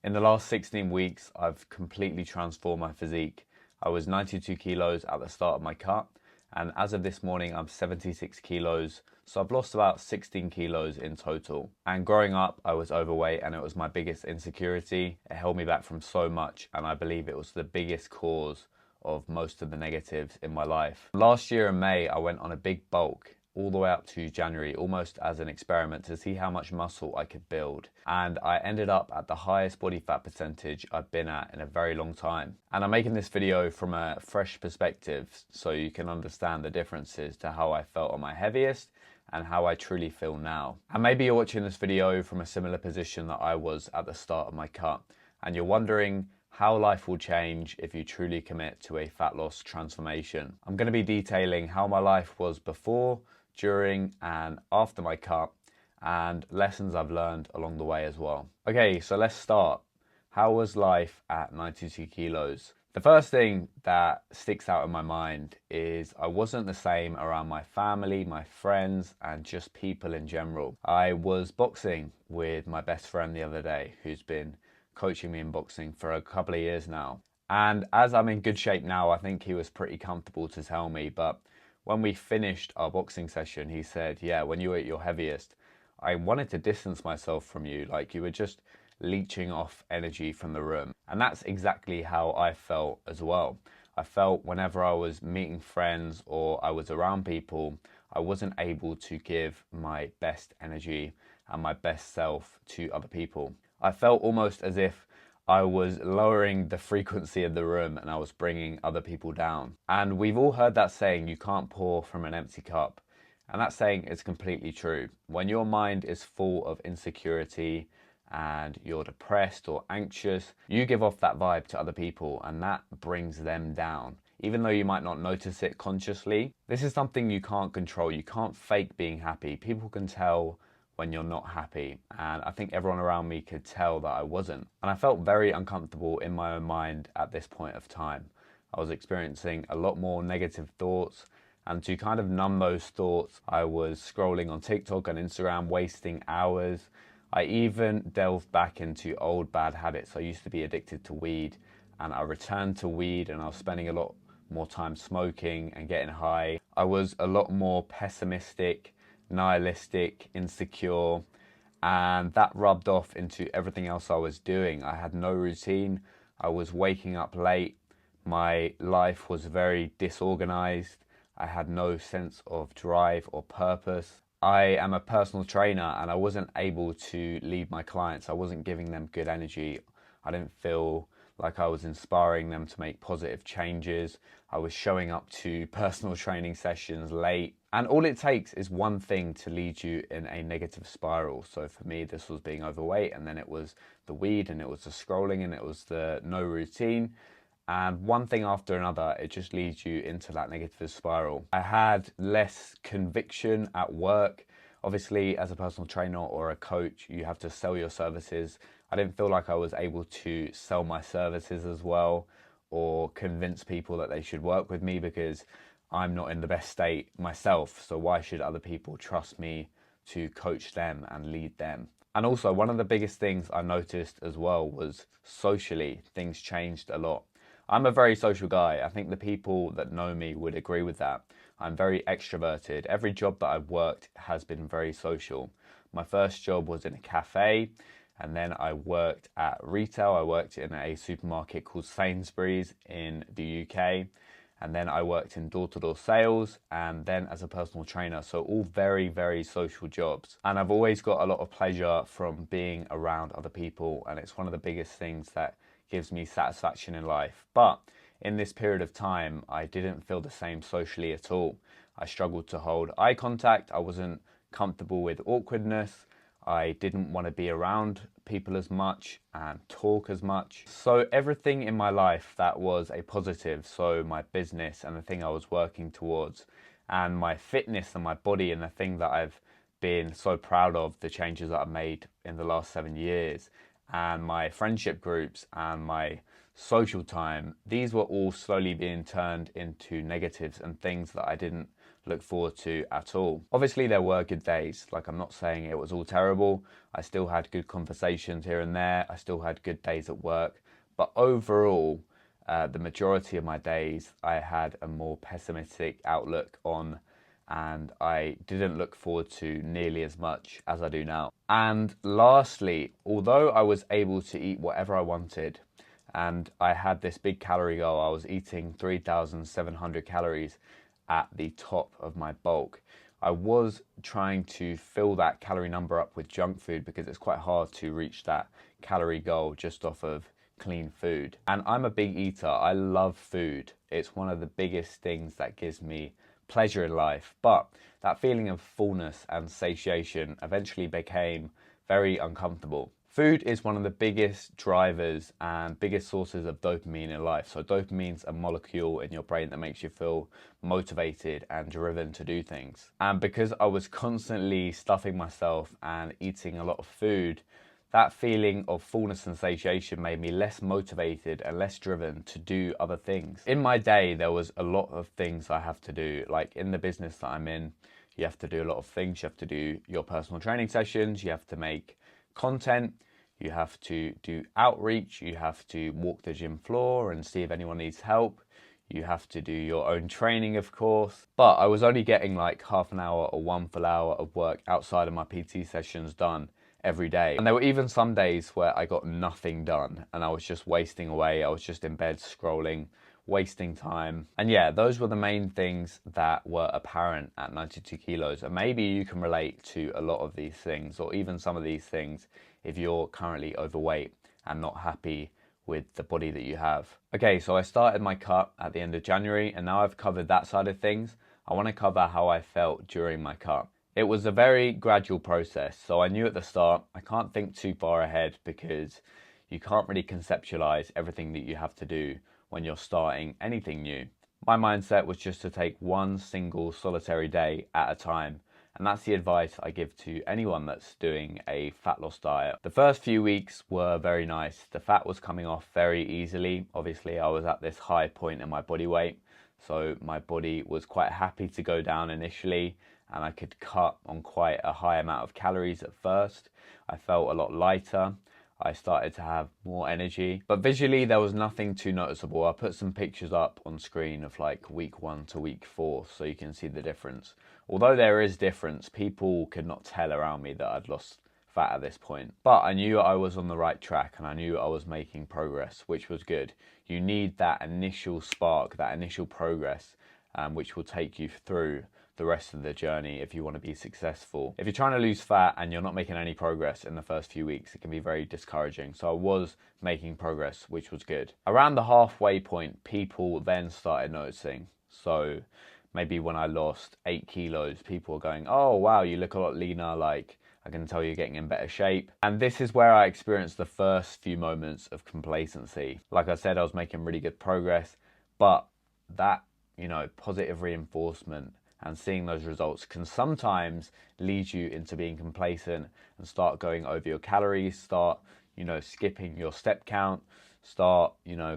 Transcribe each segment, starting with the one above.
In the last 16 weeks, I've completely transformed my physique. I was 92 kilos at the start of my cut, and as of this morning, I'm 76 kilos. So I've lost about 16 kilos in total. And growing up, I was overweight, and it was my biggest insecurity. It held me back from so much, and I believe it was the biggest cause of most of the negatives in my life. Last year in May, I went on a big bulk all the way up to January, almost as an experiment to see how much muscle I could build. And I ended up at the highest body fat percentage I've been at in a very long time. And I'm making this video from a fresh perspective so you can understand the differences to how I felt on my heaviest and how I truly feel now. And maybe you're watching this video from a similar position that I was at the start of my cut, and you're wondering how life will change if you truly commit to a fat loss transformation. I'm going to be detailing how my life was before, during and after my cut, and lessons I've learned along the way as well. Okay, so let's start. How was life at 92 kilos? The first thing that sticks out in my mind is I wasn't the same around my family, my friends, and just people in general. I was boxing with my best friend the other day, who's been coaching me in boxing for a couple of years now. And as I'm in good shape now, I think he was pretty comfortable to tell me, but when we finished our boxing session, he said, yeah, when you were at your heaviest, I wanted to distance myself from you, like you were just leeching off energy from the room. And that's exactly how I felt as well. I felt whenever I was meeting friends or I was around people, I wasn't able to give my best energy and my best self to other people. I felt almost as if I was lowering the frequency of the room and I was bringing other people down. And we've all heard that saying, you can't pour from an empty cup. And that saying is completely true. When your mind is full of insecurity and you're depressed or anxious, you give off that vibe to other people and that brings them down. Even though you might not notice it consciously, this is something you can't control. You can't fake being happy. People can tell when you're not happy, and I think everyone around me could tell that I wasn't. And I felt very uncomfortable in my own mind at this point of time. I was experiencing a lot more negative thoughts, and to kind of numb those thoughts, I was scrolling on TikTok and Instagram, wasting hours. I even delved back into old bad habits. I used to be addicted to weed, and I returned to weed, and I was spending a lot more time smoking and getting high. I was a lot more pessimistic, nihilistic, insecure, and that rubbed off into everything else I was doing. I had no routine. I was waking up late. My life was very disorganized. I had no sense of drive or purpose. I am a personal trainer and I wasn't able to lead my clients. I wasn't giving them good energy. I didn't feel like I was inspiring them to make positive changes. I was showing up to personal training sessions late. And all it takes is one thing to lead you in a negative spiral. So for me, this was being overweight, and then it was the weed, and it was the scrolling, and it was the no routine. And one thing after another, it just leads you into that negative spiral. I had less conviction at work. Obviously, as a personal trainer or a coach, you have to sell your services. I didn't feel like I was able to sell my services as well or convince people that they should work with me because I'm not in the best state myself. So why should other people trust me to coach them and lead them? And also, one of the biggest things I noticed as well was socially, things changed a lot. I'm a very social guy. I think the people that know me would agree with that. I'm very extroverted. Every job that I've worked has been very social. My first job was in a cafe, and then I worked at retail. I worked in a supermarket called Sainsbury's in the UK. And then I worked in door-to-door sales and then as a personal trainer. So all very, very social jobs. And I've always got a lot of pleasure from being around other people. And it's one of the biggest things that gives me satisfaction in life. But in this period of time, I didn't feel the same socially at all. I struggled to hold eye contact. I wasn't comfortable with awkwardness. I didn't want to be around people as much and talk as much. So everything in my life that was a positive, so my business and the thing I was working towards, and my fitness and my body and the thing that I've been so proud of, the changes that I've made in the last 7 years, and my friendship groups and my social time, these were all slowly being turned into negatives and things that I didn't look forward to at all. Obviously there were good days, like I'm not saying it was all terrible. I still had good conversations here and there. I still had good days at work, but overall, the majority of my days I had a more pessimistic outlook on, and I didn't look forward to nearly as much as I do now. And lastly, although I was able to eat whatever I wanted, and I had this big calorie goal, I was eating 3,700 calories at the top of my bulk. I was trying to fill that calorie number up with junk food because it's quite hard to reach that calorie goal just off of clean food. And I'm a big eater. I love food. It's one of the biggest things that gives me pleasure in life. But that feeling of fullness and satiation eventually became very uncomfortable. Food is one of the biggest drivers and biggest sources of dopamine in life. So dopamine's a molecule in your brain that makes you feel motivated and driven to do things. And because I was constantly stuffing myself and eating a lot of food, that feeling of fullness and satiation made me less motivated and less driven to do other things. In my day, there was a lot of things I have to do. Like in the business that I'm in, you have to do a lot of things. You have to do your personal training sessions. You have to make content, you have to do outreach, you have to walk the gym floor and see if anyone needs help, you have to do your own training, of course. But I was only getting like half an hour or 1 full hour of work outside of my PT sessions done every day. And there were even some days where I got nothing done and I was just wasting away. I was just in bed scrolling, wasting time. And yeah, those were the main things that were apparent at 92 kilos. And maybe you can relate to a lot of these things, or even some of these things, if you're currently overweight and not happy with the body that you have. Okay, so I started my cut at the end of January, and now I've covered that side of things. I want to cover how I felt during my cut. It was a very gradual process. So I knew at the start, I can't think too far ahead because you can't really conceptualize everything that you have to do when you're starting anything new. My mindset was just to take one single solitary day at a time. And that's the advice I give to anyone that's doing a fat loss diet. The first few weeks were very nice. The fat was coming off very easily. Obviously, I was at this high point in my body weight. So my body was quite happy to go down initially, and I could cut on quite a high amount of calories at first. I felt a lot lighter. I started to have more energy, but visually there was nothing too noticeable. I put some pictures up on screen of like week 1 to week 4 so you can see the difference. Although there is difference, people could not tell around me that I'd lost fat at this point. But I knew I was on the right track and I knew I was making progress, which was good. You need that initial spark, that initial progress, which will take you through the rest of the journey if you want to be successful. If you're trying to lose fat and you're not making any progress in the first few weeks, it can be very discouraging. So I was making progress, which was good. Around the halfway point, people then started noticing. So maybe when I lost 8 kilos, people were going, oh wow, you look a lot leaner, like I can tell you're getting in better shape. And this is where I experienced the first few moments of complacency. Like I said, I was making really good progress, but that, positive reinforcement and seeing those results can sometimes lead you into being complacent and start going over your calories, start, skipping your step count, start,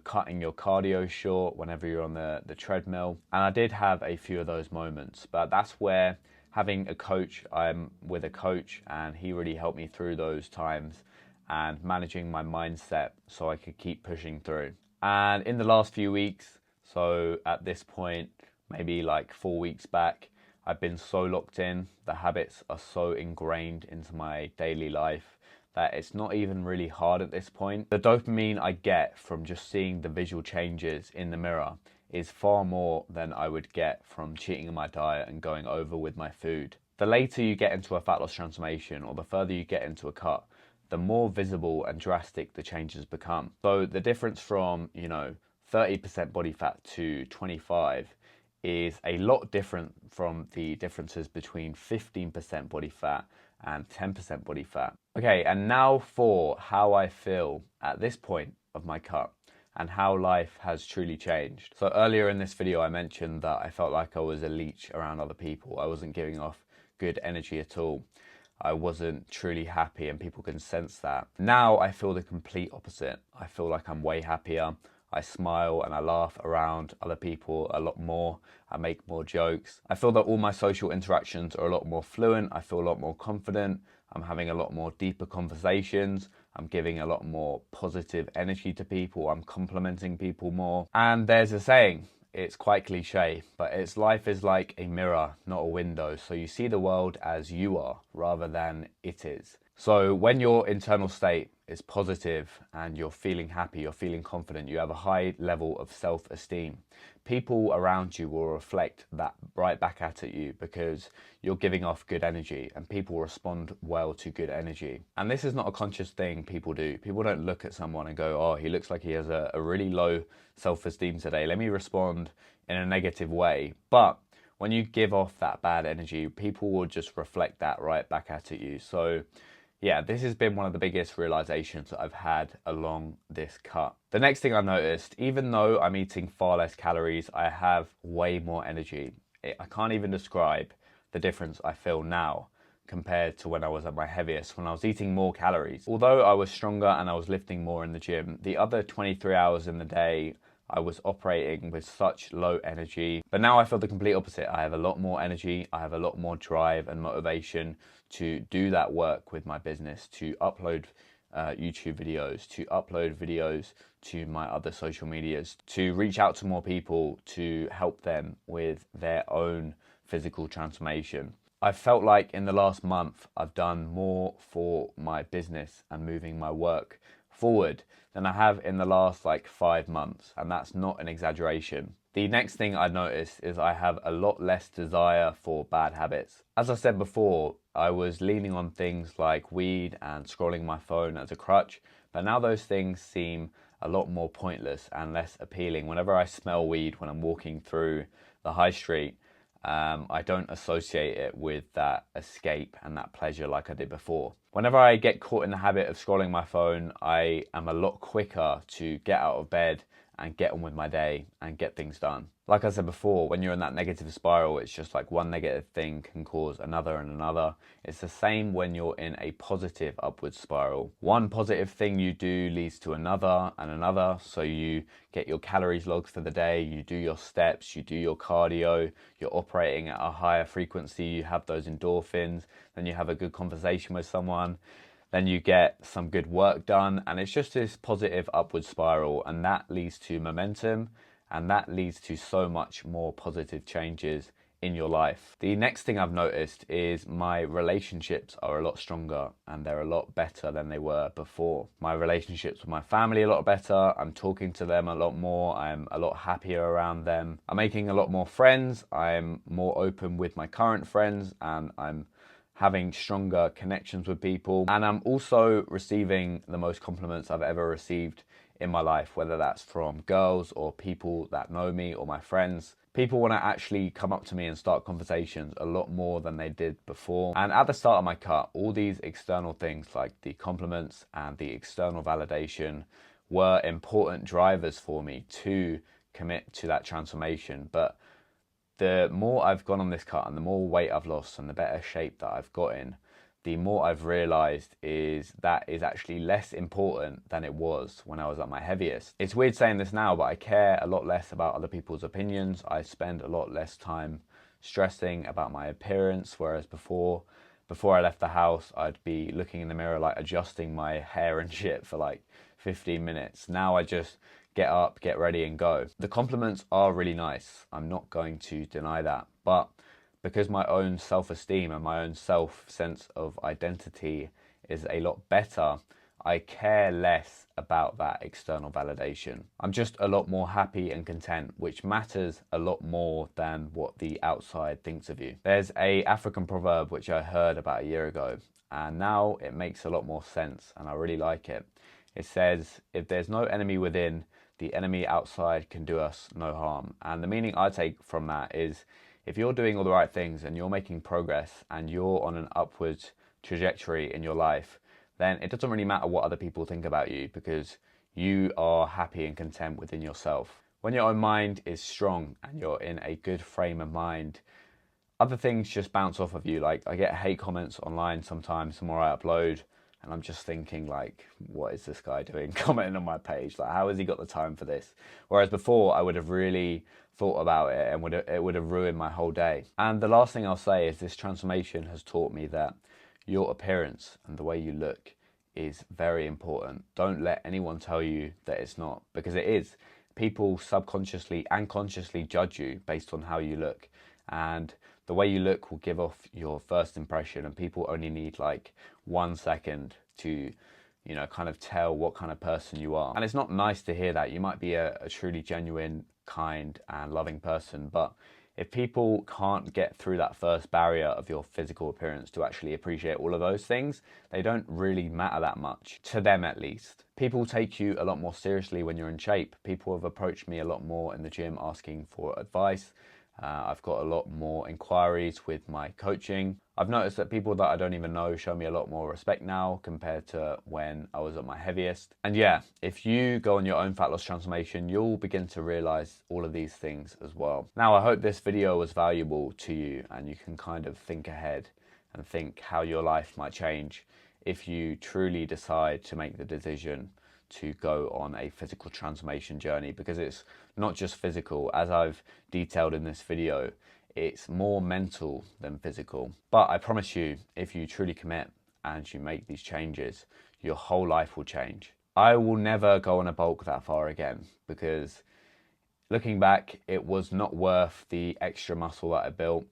cutting your cardio short whenever you're on the treadmill. And I did have a few of those moments, but that's where having a coach, I'm with a coach and he really helped me through those times and managing my mindset so I could keep pushing through. And in the last few weeks, so at this point, maybe like 4 weeks back, I've been so locked in. The habits are so ingrained into my daily life that it's not even really hard at this point. The dopamine I get from just seeing the visual changes in the mirror is far more than I would get from cheating on my diet and going over with my food. The later you get into a fat loss transformation or the further you get into a cut, the more visible and drastic the changes become. So the difference from, 30% body fat to 25 is a lot different from the differences between 15% body fat and 10% body fat. Okay, and now for how I feel at this point of my cut and how life has truly changed. So earlier in this video, I mentioned that I felt like I was a leech around other people. I wasn't giving off good energy at all. I wasn't truly happy and people can sense that. Now I feel the complete opposite. I feel like I'm way happier. I smile and I laugh around other people a lot more. I make more jokes. I feel that all my social interactions are a lot more fluent. I feel a lot more confident. I'm having a lot more deeper conversations. I'm giving a lot more positive energy to people. I'm complimenting people more. And there's a saying, it's quite cliche, but it's life is like a mirror, not a window. So you see the world as you are rather than it is. So when your internal state is positive and you're feeling happy, you're feeling confident, you have a high level of self-esteem, people around you will reflect that right back at you because you're giving off good energy and people respond well to good energy. And this is not a conscious thing people do. People don't look at someone and go, oh, he looks like he has a really low self-esteem today. Let me respond in a negative way. But when you give off that bad energy, people will just reflect that right back at you. So yeah, this has been one of the biggest realizations that I've had along this cut. The next thing I've noticed, even though I'm eating far less calories, I have way more energy. I can't even describe the difference I feel now compared to when I was at my heaviest, when I was eating more calories. Although I was stronger and I was lifting more in the gym, the other 23 hours in the day, I was operating with such low energy. But now I feel the complete opposite. I have a lot more energy. I have a lot more drive and motivation to do that work with my business, to upload YouTube videos, to upload videos to my other social medias, to reach out to more people, to help them with their own physical transformation. I felt like in the last month, I've done more for my business and moving my work forward than I have in the last 5 months, and that's not an exaggeration. The next thing I noticed is I have a lot less desire for bad habits. As I said before, I was leaning on things like weed and scrolling my phone as a crutch, but now those things seem a lot more pointless and less appealing. Whenever I smell weed when I'm walking through the high street, I don't associate it with that escape and that pleasure like I did before. Whenever I get caught in the habit of scrolling my phone, I am a lot quicker to get out of bed and get on with my day and get things done. Like I said before, when you're in that negative spiral, it's just like one negative thing can cause another and another. It's the same when you're in a positive upward spiral. One positive thing you do leads to another and another. So you get your calories logged for the day, you do your steps, you do your cardio, you're operating at a higher frequency, you have those endorphins, then you have a good conversation with someone, then you get some good work done, and it's just this positive upward spiral, and that leads to momentum, and that leads to so much more positive changes in your life. The next thing I've noticed is my relationships are a lot stronger and they're a lot better than they were before. My relationships with my family are a lot better. I'm talking to them a lot more. I'm a lot happier around them. I'm making a lot more friends. I'm more open with my current friends, and I'm having stronger connections with people. And I'm also receiving the most compliments I've ever received in my life, whether that's from girls or people that know me or my friends. People want to actually come up to me and start conversations a lot more than they did before. And at the start of my cut, all these external things like the compliments and the external validation were important drivers for me to commit to that transformation. But the more I've gone on this cut and the more weight I've lost and the better shape that I've got in, the more I've realized is that is actually less important than it was when I was at my heaviest. It's weird saying this now, but I care a lot less about other people's opinions. I spend a lot less time stressing about my appearance, whereas before I left the house, I'd be looking in the mirror, adjusting my hair and shit for 15 minutes. Now I just get up, get ready and go. The compliments are really nice. I'm not going to deny that. But because my own self-esteem and my own sense of identity is a lot better, I care less about that external validation. I'm just a lot more happy and content, which matters a lot more than what the outside thinks of you. There's an African proverb which I heard about a year ago, and now it makes a lot more sense and I really like it. It says, if there's no enemy within, the enemy outside can do us no harm. And the meaning I take from that is, if you're doing all the right things and you're making progress and you're on an upward trajectory in your life, then it doesn't really matter what other people think about you because you are happy and content within yourself. When your own mind is strong and you're in a good frame of mind, other things just bounce off of you. I get hate comments online sometimes the more I upload, And I'm just thinking, like, what is this guy doing commenting on my page? Like, how has he got the time for this? Whereas before, I would have really thought about it and it would have ruined my whole day. And the last thing I'll say is this transformation has taught me that your appearance and the way you look is very important. Don't let anyone tell you that it's not, because it is. People subconsciously and consciously judge you based on how you look. And the way you look will give off your first impression, and people only need like 1 second to, you know, kind of tell what kind of person you are. And it's not nice to hear that. You might be a truly genuine, kind and loving person, but if people can't get through that first barrier of your physical appearance to actually appreciate all of those things, they don't really matter that much, to them at least. People take you a lot more seriously when you're in shape. People have approached me a lot more in the gym asking for advice. I've got a lot more inquiries with my coaching. I've noticed that people that I don't even know show me a lot more respect now compared to when I was at my heaviest. And yeah, if you go on your own fat loss transformation, you'll begin to realize all of these things as well. Now, I hope this video was valuable to you and you can kind of think ahead and think how your life might change if you truly decide to make the decision to go on a physical transformation journey, because it's not just physical. As I've detailed in this video, it's more mental than physical. But I promise you, if you truly commit and you make these changes, your whole life will change. I will never go on a bulk that far again, because looking back, it was not worth the extra muscle that I built.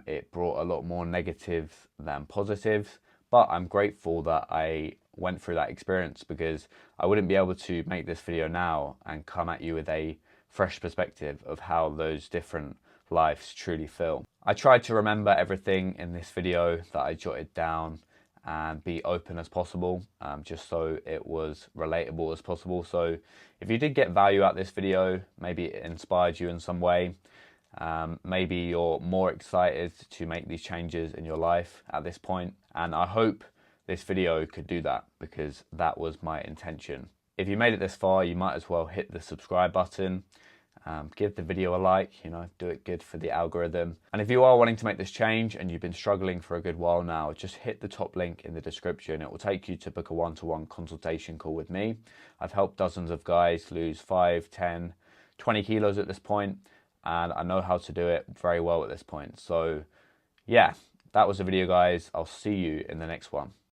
It brought a lot more negatives than positives, but I'm grateful that I went through that experience, because I wouldn't be able to make this video now and come at you with a fresh perspective of how those different lives truly feel. I tried to remember everything in this video that I jotted down and be open as possible, just so it was relatable as possible. So if you did get value out of this video, maybe it inspired you in some way, maybe you're more excited to make these changes in your life at this point, and I hope this video could do that, because that was my intention. If you made it this far, you might as well hit the subscribe button, give the video a like, you know, do it good for the algorithm. And if you are wanting to make this change and you've been struggling for a good while now, just hit the top link in the description. It will take you to book a one-to-one consultation call with me. I've helped dozens of guys lose 5, 10, 20 kilos at this point, and I know how to do it very well at this point. So yeah, that was the video, guys. I'll see you in the next one.